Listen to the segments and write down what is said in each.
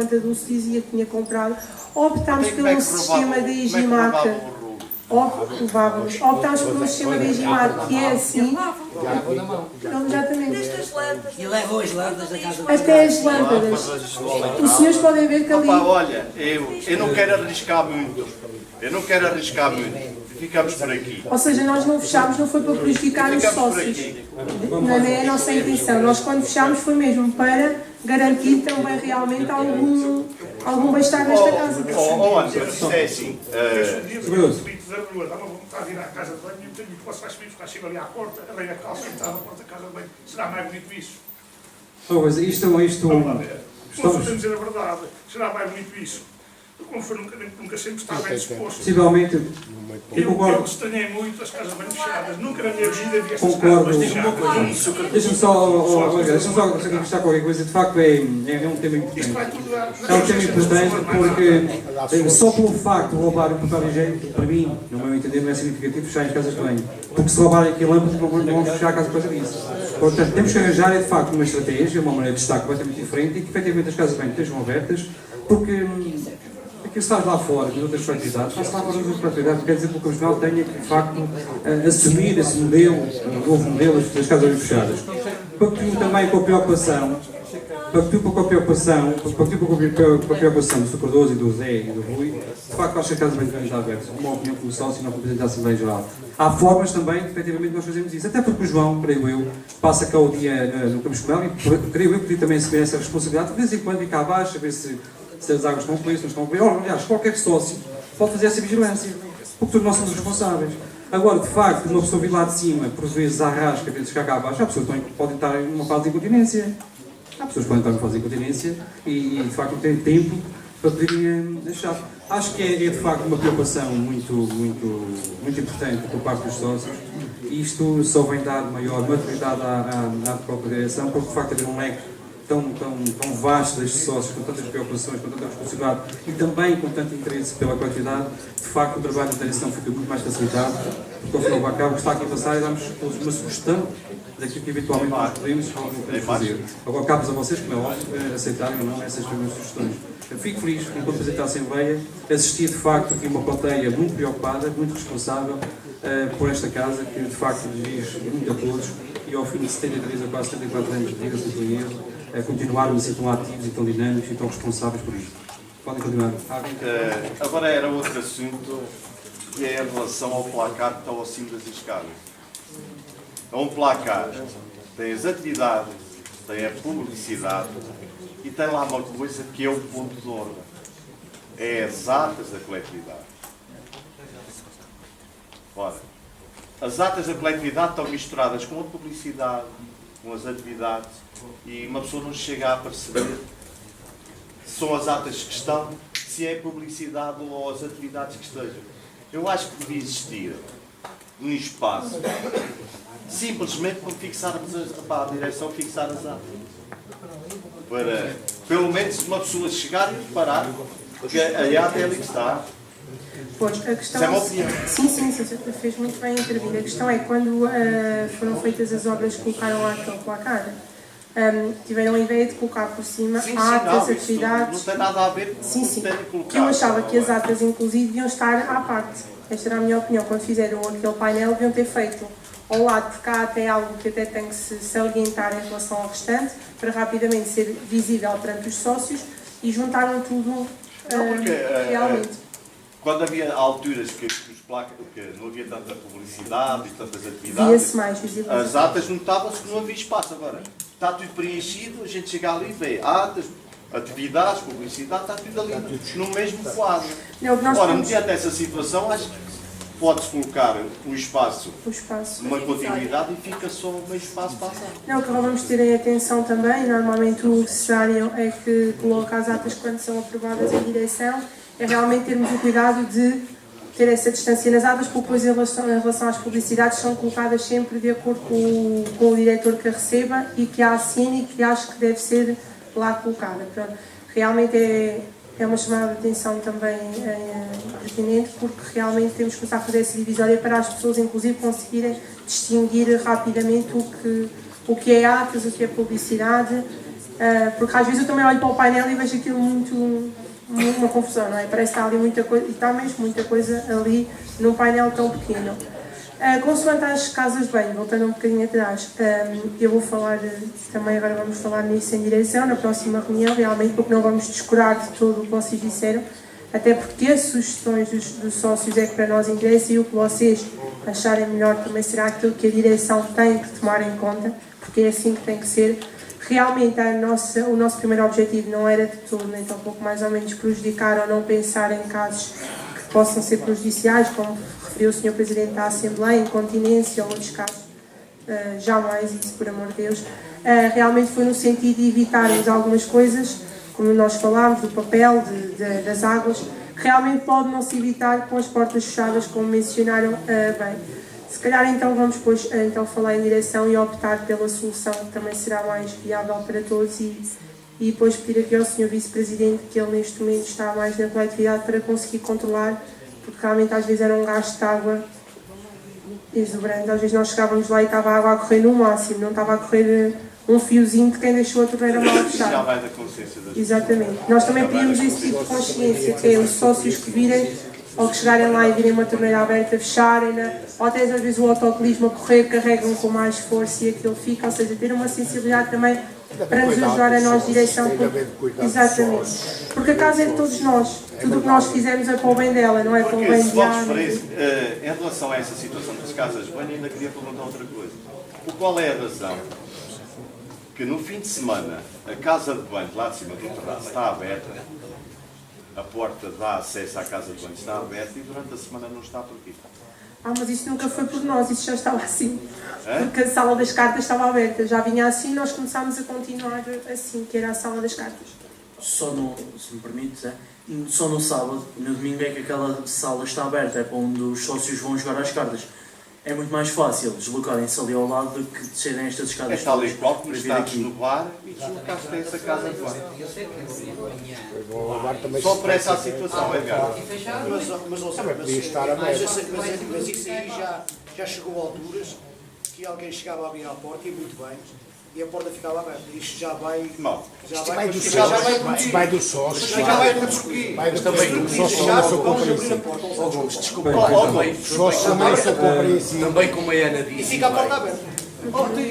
conta do se dizia que tinha comprado, optámos pelo sistema da Igimac. Optámos pelo sistema da Igimac, que é assim. Exatamente. E leva as lâmpadas da casa. Até as lâmpadas. Os senhores podem ver que ali. Olha, eu não quero arriscar muito. Ficamos por aqui. Ou seja, nós não fechámos, não foi para prejudicar os sócios. Não é a nossa intenção. Nós, quando fechámos, foi mesmo para garantir também realmente algum bem-estar nesta casa. André, isto é assim. Está a vir à casa de banho e tenho que passar ficar chega ali à porta, a velha calça está na porta da casa de banho. Será mais bonito isso? Mas isto... Vamos lá ver. Vamos dizer a verdade. Será mais bonito isso? Como foi, nunca sempre está bem disposto. Possivelmente, eu concordo. Eu estranhei muito as casas bem fechadas. Nunca na minha vida vi estas Concordo. casas fechadas. Deixa-me só acrescentar qualquer coisa. De facto, é um tema importante. É um tema importante porque só pelo facto de roubar o papel higiênico, para mim, no meu entender, não é significativo fechar as casas de banho. Porque se roubarem aqui lâmpadas, não vão fechar a casa por causa disso. Portanto, temos que arranjar, de facto, uma estratégia, uma maneira de estar completamente diferente e que, efetivamente, as casas de banho estejam abertas, porque aquilo se faz lá fora, nas outras propriedades, faz lá fora nas outras propriedades, quer dizer que o Constitucional tenha que, de facto, assumir esse modelo, o novo modelo das casas fechadas. Partiu também com a preocupação, com a preocupação do Sr. Cardoso e do Zé e do Rui, de facto, acho que a casa bem devem estar aberta, uma opinião como sócio e não representa a Assembleia Geral. Há formas também, efetivamente, nós fazemos isso, até porque o João, creio eu, passa cá o dia no Campos Comelho e creio eu que também se vê essa responsabilidade, de vez em quando vir cá abaixo, a ver se as águas estão poluídas, não estão poluídas. Aliás, qualquer sócio pode fazer essa vigilância, porque todos nós somos responsáveis. Agora, de facto, uma pessoa vir lá de cima, por vezes arrasca, às vezes cá abaixo, há pessoas que podem estar numa fase de incontinência. Há pessoas que podem estar numa fase de incontinência e, de facto, não têm tempo para poderem deixar. Acho que é, de facto, uma preocupação muito importante por parte dos sócios. E isto só vem dar maior maturidade à própria direção, porque, de facto, haver um leque tão vasto destes sócios, com tantas preocupações, com tanta responsabilidade e também com tanto interesse pela quantidade, de facto o trabalho da direção fica muito mais facilitado, porque ao fim e ao cabo está aqui a passar e damos uma sugestão daquilo que eventualmente nós podemos fazer. Agora cabe a vocês, como é óbvio, aceitarem ou não essas minhas sugestões. Eu fico feliz, enquanto Presidente da Assembleia, assistir de facto aqui uma plateia muito preocupada, muito responsável por esta casa, que de facto diz muito a todos e ao fim de 73 a quase 74 anos de vida, se não erro, a continuarmos a ser tão ativos e tão dinâmicos e tão responsáveis por isto. Podem continuar. Agora era outro assunto, que é em relação ao placar que está ao cimo das escadas. É um placar, tem as atividades, tem a publicidade e tem lá uma coisa que é o ponto de ordem. É as atas da coletividade. Ora, as atas da coletividade estão misturadas com a publicidade, com as atividades, e uma pessoa não chega a perceber se são as atas que estão, se é publicidade ou as atividades que estejam. Eu acho que devia existir um espaço, simplesmente para fixarmos para a direção fixar as atas. Para, pelo menos, uma pessoa chegar e reparar que a ata é ali que está. Pois, a questão é uma opinião. Sim, fez muito bem intervir. A questão é quando foram feitas as obras que colocaram lá aquele placar, tiveram a ideia de colocar por cima atas, atividades. Não tem nada a ver com sim. o que terem colocado. Que eu achava que as atas, inclusive, deviam estar à parte. Esta era a minha opinião. Quando fizeram aquele painel, deviam ter feito ao lado, porque há até algo que até tem que se salientar em relação ao restante, para rapidamente ser visível perante os sócios, e juntaram tudo realmente. Quando havia alturas que não havia tanta publicidade e tantas atividades, via-se mais visivelmente. As atas notava-se que não havia espaço. Agora, está tudo preenchido, a gente chega ali e vê atas, atividades, publicidade, está tudo ali no mesmo quadro. Ora, mediante essa situação, acho que pode-se colocar um espaço, uma continuidade e fica só o mesmo espaço para passar. Não, o que vamos ter em atenção também, normalmente o cesário é que coloca as atas quando são aprovadas em direção, é realmente termos o cuidado de ter essa distância nas atas, porque depois em relação às publicidades são colocadas sempre de acordo com o diretor que a receba e que a assine e que acho que deve ser lá colocada. Pronto, realmente é uma chamada de atenção também pertinente, porque realmente temos que começar a fazer essa divisória para as pessoas, inclusive, conseguirem distinguir rapidamente o que é atas, o que é publicidade Porque às vezes eu também olho para o painel e vejo aquilo uma confusão, não é? Parece que está ali muita coisa, e está mesmo muita coisa ali num painel tão pequeno. Consoante às casas de banho, voltando um bocadinho atrás, eu vou falar, também agora vamos falar nisso em direção, na próxima reunião, realmente, porque não vamos descurar de tudo o que vocês disseram, até porque as sugestões dos sócios é que para nós interessa e o que vocês acharem melhor também será aquilo que a direção tem que tomar em conta, porque é assim que tem que ser. Realmente o nosso primeiro objetivo não era de todo, nem tão pouco mais ou menos prejudicar ou não pensar em casos que possam ser prejudiciais, como referiu o Sr. Presidente da Assembleia, incontinência ou outros casos, jamais isso, por amor de Deus. Realmente foi no sentido de evitarmos algumas coisas, como nós falámos, do papel, das águas, que realmente pode não se evitar com as portas fechadas, como mencionaram bem. Se calhar então vamos depois então falar em direção e optar pela solução que também será mais viável para todos e depois pedir aqui ao Sr. Vice-Presidente que ele neste momento está mais na coletividade para conseguir controlar, porque realmente às vezes era um gasto de água exuberante. Às vezes nós chegávamos lá e estava a água a correr no máximo, não estava a correr um fiozinho de quem deixou a torneira mal fechada. Já vai da consciência das pessoas. Exatamente. Nós também pedimos esse tipo de consciência, que é os sócios que virem ou que chegarem lá e virem uma torneira aberta, fecharem-na, ou até às vezes o autocolismo a correr, carregam com mais força e aquilo fica, ou seja, ter uma sensibilidade também para nos ajudar a nós direção. Exatamente. Porque a casa é de todos nós. Tudo o que nós fizemos é para o bem dela, não é para o bem de alguém. Em relação a essa situação das casas de banho, ainda queria perguntar outra coisa. Qual é a razão que no fim de semana a casa de banho lá de cima do terraço está aberta, a porta dá acesso à casa de banho está aberta e durante a semana não está por aqui? Mas isso nunca foi por nós, isso já estava assim. É? Porque a sala das cartas estava aberta, já vinha assim e nós começámos a continuar assim, que era a sala das cartas. Só no, se me permite, só no sábado, no domingo é que aquela sala está aberta, é para onde os sócios vão jogar as cartas. É muito mais fácil deslocarem-se ali ao lado do que descerem estas escadas. É tal e qual como estás no bar e deslocaste a essa casa de banho. Só para essa situação, Edgar. Mas isso aí já chegou a alturas que alguém chegava a abrir a porta e muito bem, e a porta ficava aberta. Isto já vai. Não. Vai do sócio. Já vai do sócio. Mas também o sócio não sou compreensível. Desculpa, Também como a Ana disse. E fica a porta aberta.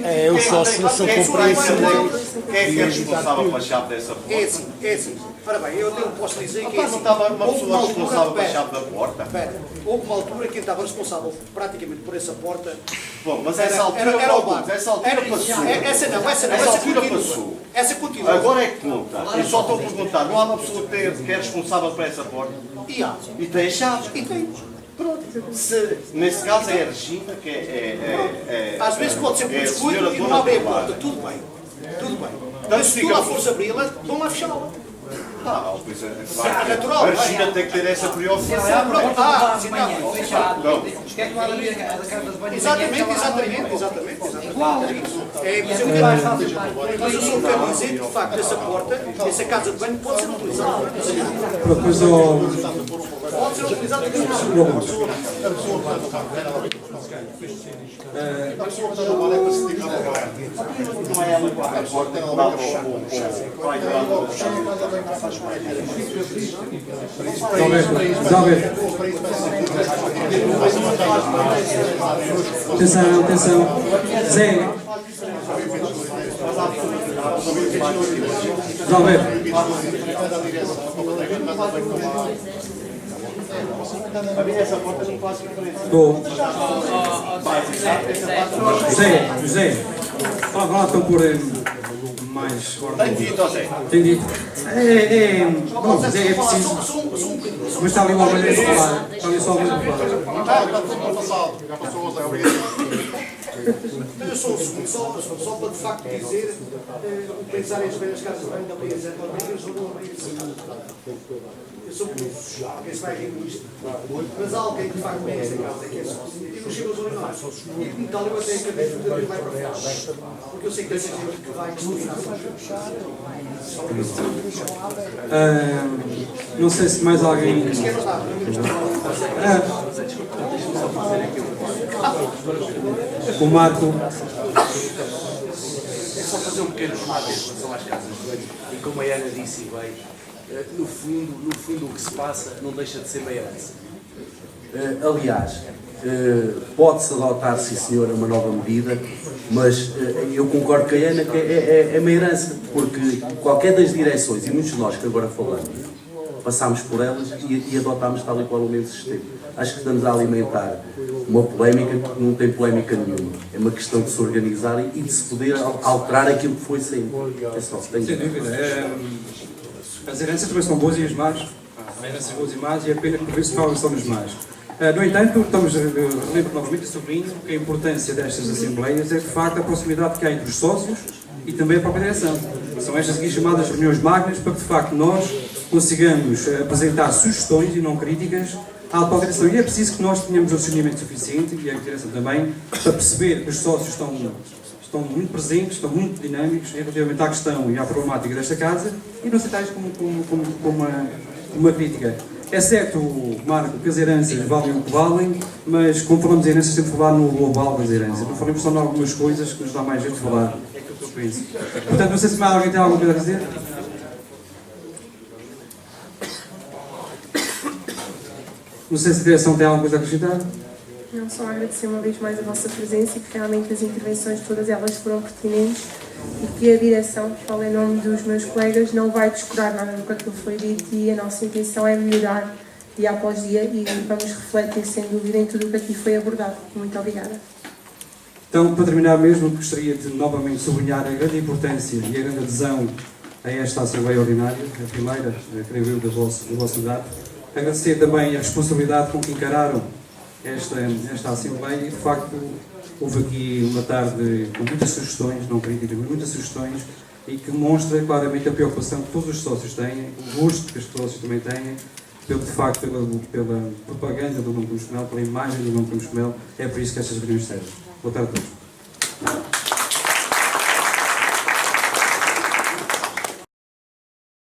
É, os sócios não são compreensíveis. Quem é que é responsável pela chave dessa porta? É assim. Ora bem, eu posso dizer que é Não assim. estava uma pessoa responsável pela chave da porta? Espera, houve uma altura que quem estava responsável praticamente por essa porta. Bom, mas essa altura era o bar. Essa altura passou. Essa não. Essa altura passou. Essa continua. Agora é que conta. Eu só estou a perguntar, não há uma pessoa que é responsável por essa porta? E há. E tem a chave? E tem. Pronto. Nesse caso é a Regina, que é às vezes pode ser por descuido e não abre a porta. Tudo bem. Mas se tu lá fores abri-la, vão lá fechá-la. Pois é, claro. Natural. A Regina tem que ter essa preocupação. Os que é que vai abrir a casa de banho? Exatamente. É, mas eu só quero dizer que, de facto, essa porta, essa casa de banho pode ser utilizada. Depois Pode ser utilizada como Atenção. Zé. A mim essa porta não faz diferença. Estou. José. Vamos lá, estou por mais. Tem dito, José. Tem dito. Bom, José, é preciso. Mas está ali o homem a falar. Está ali só o homem a falar. Já passou, eu sou o segundo, só para de facto dizer, pensar em ver as casas de banho da Bahia de eu sou muito social, alguém se vai rir nisto, mas alguém que de facto tem esta casa que é sócio, e nos chega aos originais, e como tal eu até acabei de ir lá para fora, porque eu sei que tem gente que vai questionar não sei se mais alguém. isso que é verdade, O Marco. só fazer um pequeno remate em relação às casas de banho. E como a Ana disse bem, no fundo o que se passa não deixa de ser uma herança. Aliás, pode-se adotar, sim senhor, uma nova medida, mas eu concordo com a Ana que é uma herança, porque qualquer das direções, e muitos de nós que agora falamos, passámos por elas e adotámos tal e qual o mesmo sistema. Acho que estamos a alimentar uma polémica que não tem polémica nenhuma. É uma questão de se organizar e de se poder alterar aquilo que foi sempre. É só se tem. Sem dúvida. As heranças também são boas e as más. Há heranças boas e más e é pena que por vezes falam só nas más. No entanto, lembro novamente e sublinho que a importância destas assembleias é de facto a proximidade que há entre os sócios e também a própria direção. São estas aqui chamadas reuniões magnas para que de facto nós consigamos apresentar sugestões e não críticas à atual direção. E é preciso que nós tenhamos um discernimento suficiente, e a direção também, para perceber que os sócios estão muito presentes, estão muito dinâmicos relativamente à questão e à problemática desta casa e não aceitar isto como uma crítica. É certo, Marco, que as heranças valem o que valem, mas como falamos de heranças, sempre falar no global das heranças. Não falamos só em algumas coisas que nos dá mais jeito de falar. É aquilo que eu penso. Portanto, não sei se mais alguém tem alguma coisa a dizer. Não sei se a direção tem alguma coisa a acrescentar. Não, só agradecer uma vez mais a vossa presença e que realmente as intervenções, todas elas foram pertinentes e que a direção, que falo em nome dos meus colegas, não vai descurar nada do que aquilo foi dito e a nossa intenção é melhorar dia após dia e vamos refletir sem dúvida em tudo o que aqui foi abordado. Muito obrigada. Então, para terminar mesmo, gostaria de novamente sublinhar a grande importância e a grande adesão a esta Assembleia Ordinária, a primeira, creio eu, do vosso mandato. Agradecer também a responsabilidade com que encararam esta Assembleia e, de facto, houve aqui uma tarde com muitas sugestões, não críticas, mas muitas sugestões, e que mostra claramente a preocupação que todos os sócios têm, o gosto que os sócios também têm, de facto, pela propaganda do Nome Comissional, pela imagem do Nome Comissional. É por isso que estas reuniões servem. Boa tarde a todos.